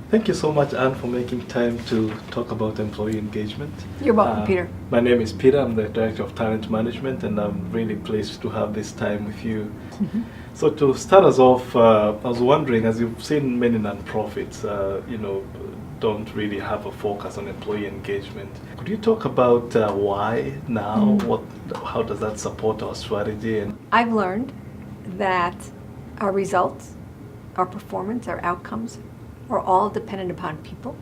Thank you so much, Anne, for making time to talk about employee engagement. You're welcome, Peter. My name is Peter. I'm the Director of Talent Management, and I'm really pleased to have this time with you. So to start us off, I was wondering, as you've seen many nonprofits, don't really have a focus on employee engagement. Could you talk about why now? How does that support our strategy? And I've learned that our results, our performance, our outcomes are all dependent upon people.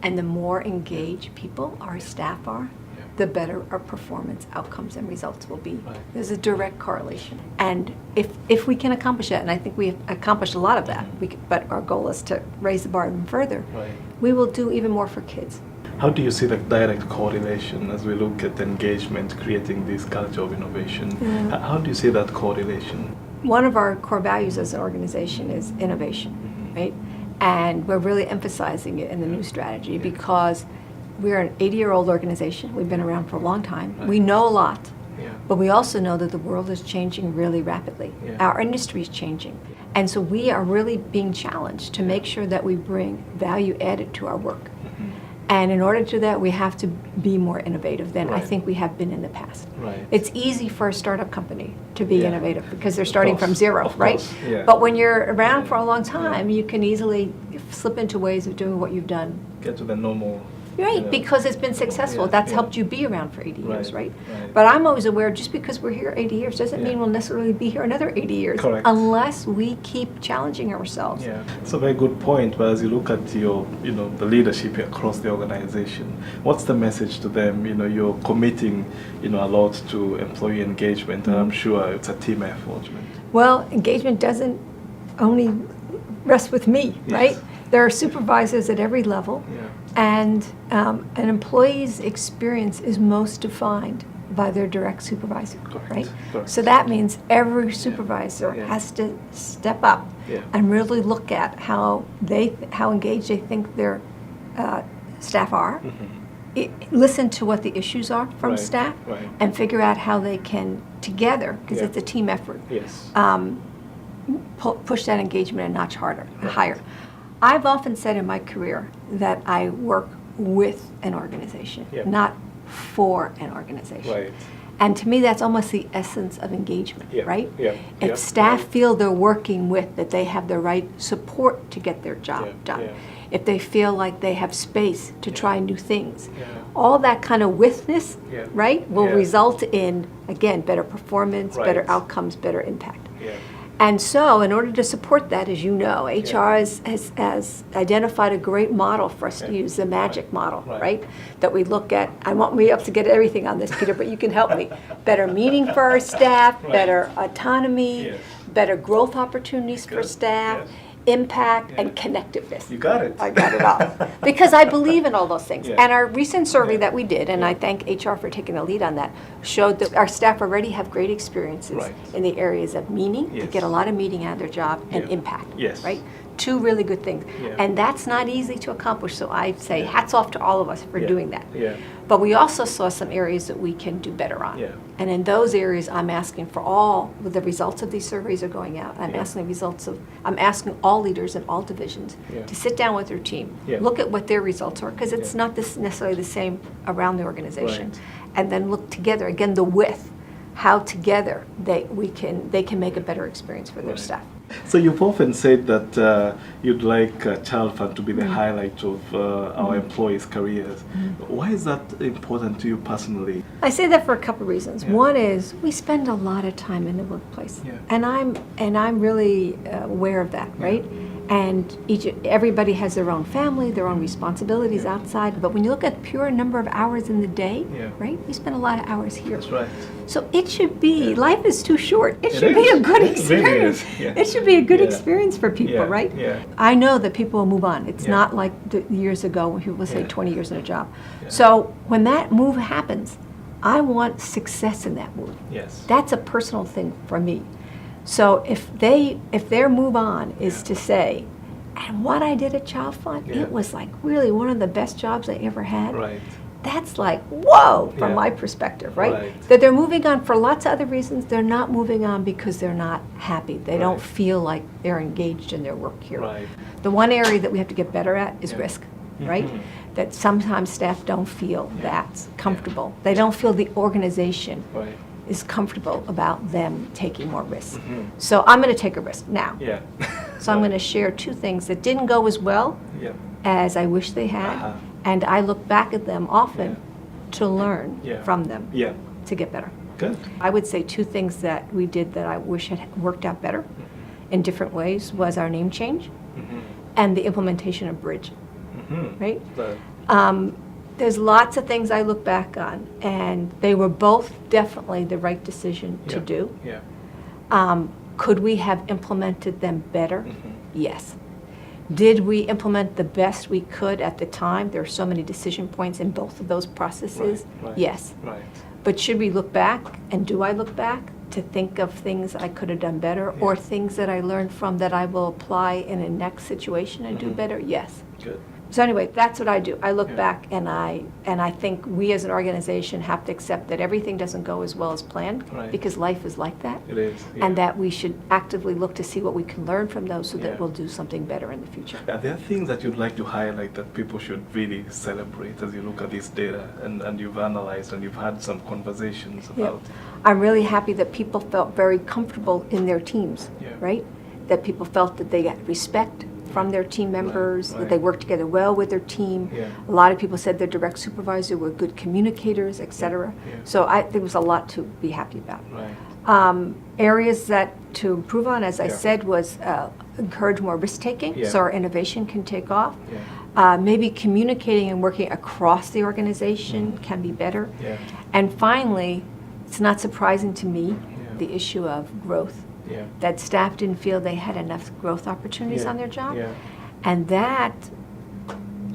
And the more engaged people, our staff are, the better our performance, outcomes, and results will be. Right. There's a direct correlation. And if we can accomplish that, and I think we've accomplished a lot of that, but our goal is to raise the bar even further, we will do even more for kids. How do you see the direct correlation as we look at engagement, creating this culture of innovation? How do you see that correlation? One of our core values as an organization is innovation, right? And we're really emphasizing it in the new strategy because we're an 80-year-old organization. We've been around for a long time. We know a lot, but we also know that the world is changing really rapidly. Our industry is changing. And so we are really being challenged to make sure that we bring value added to our work. And in order to do that, we have to be more innovative than I think we have been in the past. It's easy for a startup company to be innovative because they're starting from zero, right? But when you're around for a long time, you can easily slip into ways of doing what you've done. Get to the normal. Right, because it's been successful. That's helped you be around for 80 years, right? But I'm always aware, just because we're here 80 years doesn't mean we'll necessarily be here another 80 years. Correct. Unless we keep challenging ourselves. It's a very good point, but as you look at your, the leadership across the organization, what's the message to them? You're committing, a lot to employee engagement, and I'm sure it's a team effort. Well, engagement doesn't only rest with me, right? There are supervisors at every level, and an employee's experience is most defined by their direct supervisor, right? So that means every supervisor has to step up and really look at how engaged they think their staff are, listen to what the issues are from staff, and figure out how they can together, because it's a team effort, push that engagement a notch higher. I've often said in my career that I work with an organization, not for an organization. And to me, that's almost the essence of engagement, right? If staff feel they're working with, that they have the right support to get their job done, if they feel like they have space to try new things, all that kind of withness, right, will result in, again, better performance, better outcomes, better impact. And so, in order to support that, as you know, HR has identified a great model for us to use, the MAGIC model, right? That we look at. I want me up to get everything on this, Peter, but you can help me. Better meeting for our staff, better autonomy, better growth opportunities for staff, impact, and connectiveness. You got it. I got it all. Because I believe in all those things. And our recent survey that we did, and I thank HR for taking the lead on that, showed that our staff already have great experiences in the areas of meaning, they get a lot of meaning out of their job, and impact, right? Two really good things. And that's not easy to accomplish, so I say hats off to all of us for doing that. But we also saw some areas that we can do better on. And in those areas, I'm asking for all, the results of these surveys are going out. I'm asking all leaders in all divisions to sit down with their team, look at what their results are, because it's not necessarily the same around the organization. And then look together, again, the with, how together they can make a better experience for their staff. So you've often said that you'd like Child Fund to be the highlight of our employees' careers. Why is that important to you personally? I say that for a couple of reasons. One is we spend a lot of time in the workplace, and I'm really aware of that, right? And everybody has their own family, their own responsibilities outside. But when you look at pure number of hours in the day, right, we spend a lot of hours here. That's right. So it should be, life is too short. It should be a good experience. It should be a good experience for people, right? I know that people will move on. It's not like the years ago when people say 20 years in a job. So when that move happens, I want success in that move. That's a personal thing for me. So if their move on is to say, and what I did at Child Fund, it was like really one of the best jobs I ever had. that's like, whoa, from my perspective, right? That they're moving on for lots of other reasons. They're not moving on because they're not happy. They don't feel like they're engaged in their work here. The one area that we have to get better at is risk, right? That sometimes staff don't feel that's comfortable. They don't feel the organization is comfortable about them taking more risks. So I'm going to take a risk now. So I'm going to share two things that didn't go as well as I wish they had, and I look back at them often to learn from them to get better. Good. I would say two things that we did that I wish had worked out better in different ways was our name change and the implementation of Bridge, right? There's lots of things I look back on, and they were both definitely the right decision to do. Could we have implemented them better? Yes. Did we implement the best we could at the time? There are so many decision points in both of those processes. Yes. But should we look back, and do I look back to think of things I could have done better or things that I learned from that I will apply in a next situation and do better? Yes. Good. So anyway, that's what I do. I look back and I think we as an organization have to accept that everything doesn't go as well as planned because life is like that. It is. And that we should actively look to see what we can learn from those so that we'll do something better in the future. Are there things that you'd like to highlight that people should really celebrate as you look at this data and you've analyzed and you've had some conversations about? I'm really happy that people felt very comfortable in their teams, right? That people felt that they got respect from their team members, that they worked together well with their team. A lot of people said their direct supervisor were good communicators, etc. So there was a lot to be happy about. Areas that to improve on, as I said, was encourage more risk-taking so our innovation can take off. Maybe communicating and working across the organization can be better. And finally, it's not surprising to me, the issue of growth. That staff didn't feel they had enough growth opportunities on their job. And that,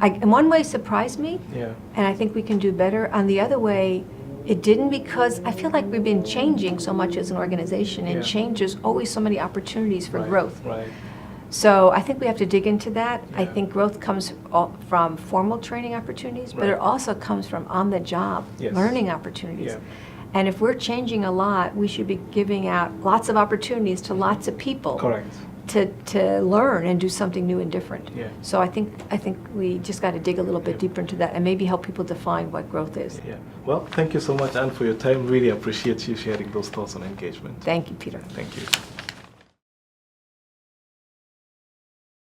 in one way, surprised me. And I think we can do better. On the other way, it didn't, because I feel like we've been changing so much as an organization, and change, there's always so many opportunities for growth. So I think we have to dig into that. I think growth comes from formal training opportunities, but it also comes from on-the-job learning opportunities. And if we're changing a lot, we should be giving out lots of opportunities to lots of people to learn and do something new and different. So I think we just got to dig a little bit deeper into that and maybe help people define what growth is. Well, thank you so much, Anne, for your time. Really appreciate you sharing those thoughts on engagement. Thank you, Peter. Thank you.